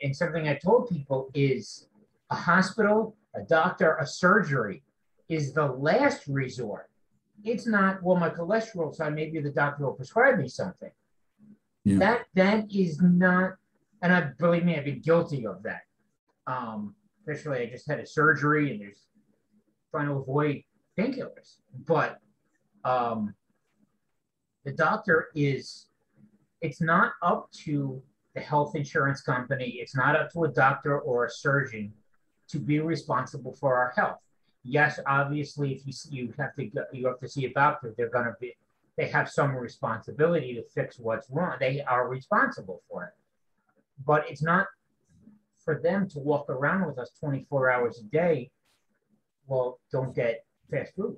and something I told people is a hospital, a doctor, a surgery is the last resort. It's not, well, my cholesterol's high, maybe the doctor will prescribe me something. Yeah. That is not, and believe me, I've been guilty of that. Especially I just had a surgery and there's trying to avoid painkillers. But The doctor is, it's not up to the health insurance company. It's not up to a doctor or a surgeon to be responsible for our health. Yes, obviously, if you have to see a doctor, they have some responsibility to fix what's wrong. They are responsible for it, but it's not for them to walk around with us 24 hours a day. Well, don't get fast food.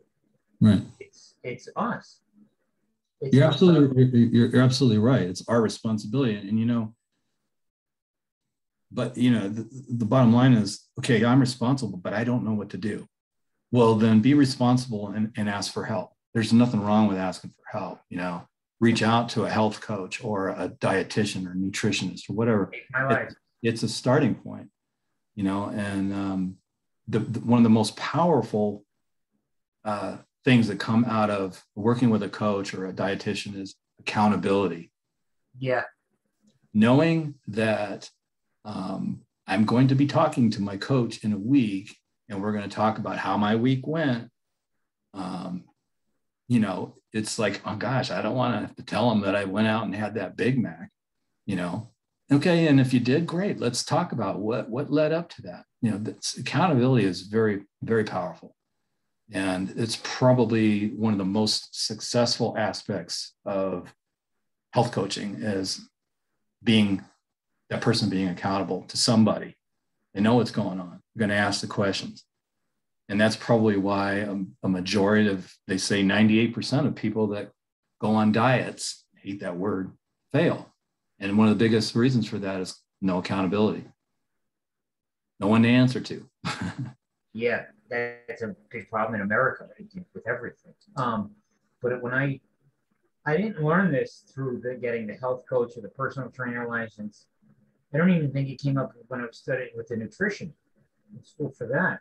Right. It's us. You're absolutely right. It's our responsibility, and but the bottom line is, okay, I'm responsible, but I don't know what to do. Well, then be responsible and ask for help. There's nothing wrong with asking for help. Reach out to a health coach or a dietitian or nutritionist or whatever. It's a starting point, and one of the most powerful things that come out of working with a coach or a dietitian is accountability. Yeah. Knowing that I'm going to be talking to my coach in a week, and we're going to talk about how my week went. It's like, oh gosh, I don't want to have to tell them that I went out and had that Big Mac, Okay, and if you did, great. Let's talk about what led up to that. Accountability is very, very powerful. And it's probably one of the most successful aspects of health coaching is that person being accountable to somebody. They know what's going on. They're going to ask the questions. And that's probably why a majority of, they say 98% of people that go on diets, I hate that word, fail. And one of the biggest reasons for that is no accountability. No one to answer to. Yeah, that's a big problem in America with everything. But when I didn't learn this through getting the health coach or the personal trainer license. I don't even think it came up when I was studying with the nutrition in school for that.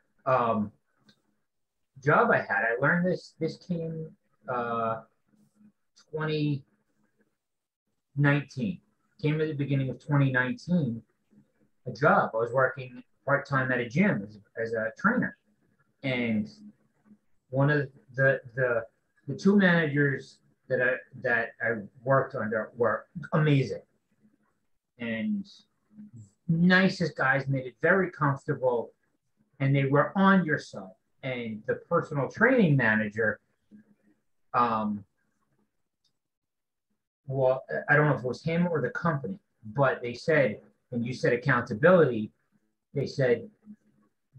Job I had, I learned this came 2019. Came at the beginning of 2019, a job. I was working part-time at a gym as a trainer. And one of the two managers that I worked under were amazing. And nicest guys, made it very comfortable, and they were on your side. And the personal training manager, well, I don't know if it was him or the company, but they said, and you said accountability, they said,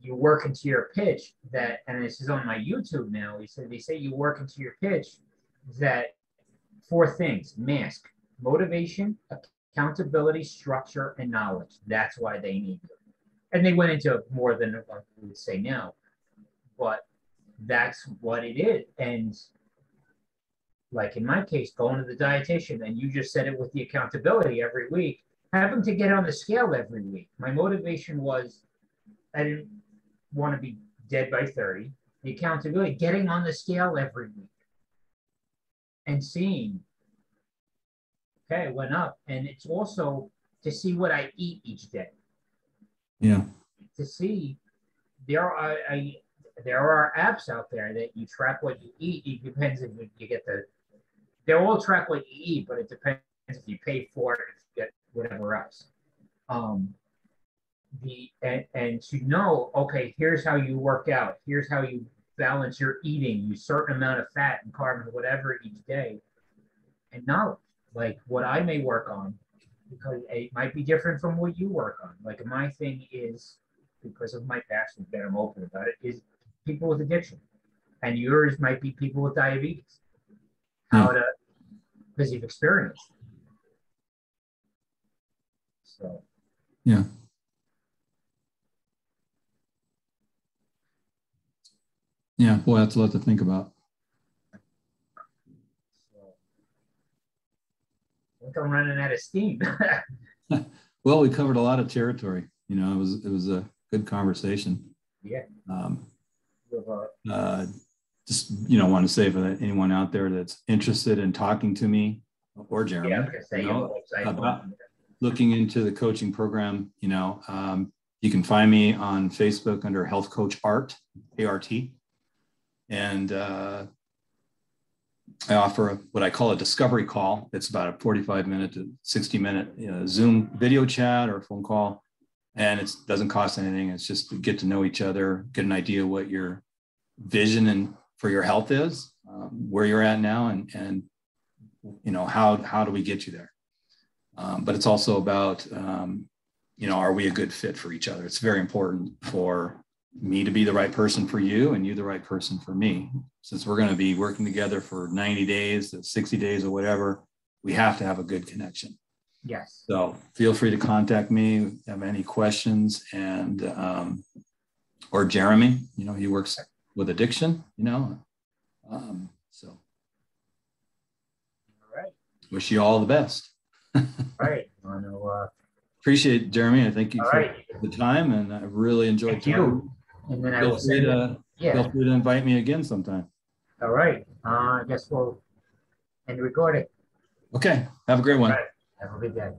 you work into your pitch that, and this is on my YouTube now, they say you work into your pitch that 4 things: mask, motivation, accountability, structure, and knowledge. That's why they need you. And they went into more than I would say now, but that's what it is. And like in my case, going to the dietitian, and you just said it with the accountability every week, having to get on the scale every week. My motivation was I didn't want to be dead by 30. The accountability, getting on the scale every week and seeing, okay, it went up. And it's also to see what I eat each day. Yeah. To see, there are apps out there that you track what you eat. It depends if you get they all track what you eat, but it depends if you pay for it, if you get whatever else. And to know, okay, here's how you work out. Here's how you balance your eating, you certain amount of fat and carbs, whatever each day, and knowledge, like what I may work on, because it might be different from what you work on. Like my thing is, because of my passion, that I'm open about it, is people with addiction, and yours might be people with diabetes. How to, because you've experienced it. So yeah. Yeah, boy, that's a lot to think about. I think I'm running out of steam. Well, we covered a lot of territory. It was a good conversation. Yeah. Just want to say for anyone out there that's interested in talking to me or Jeremy, about looking into the coaching program, you can find me on Facebook under Health Coach Art, ART. And I offer what I call a discovery call. It's about a 45-minute to 60-minute Zoom video chat or phone call. And it doesn't cost anything. It's just to get to know each other, get an idea what your vision and for your health is, where you're at now, and how do we get you there? But it's also about, are we a good fit for each other? It's very important for me to be the right person for you and you the right person for me. Since we're going to be working together for 90 days, 60 days or whatever, we have to have a good connection. Yes. So feel free to contact me if you have any questions, and or Jeremy, he works with addiction, so All right. wish you all the best. All right. I want to, appreciate it, Jeremy. I thank you for right. the time, and I really enjoyed you. And then feel free to invite me again sometime. All right. I guess we'll end the recording. Okay. Have a great one. All right. Have a good day.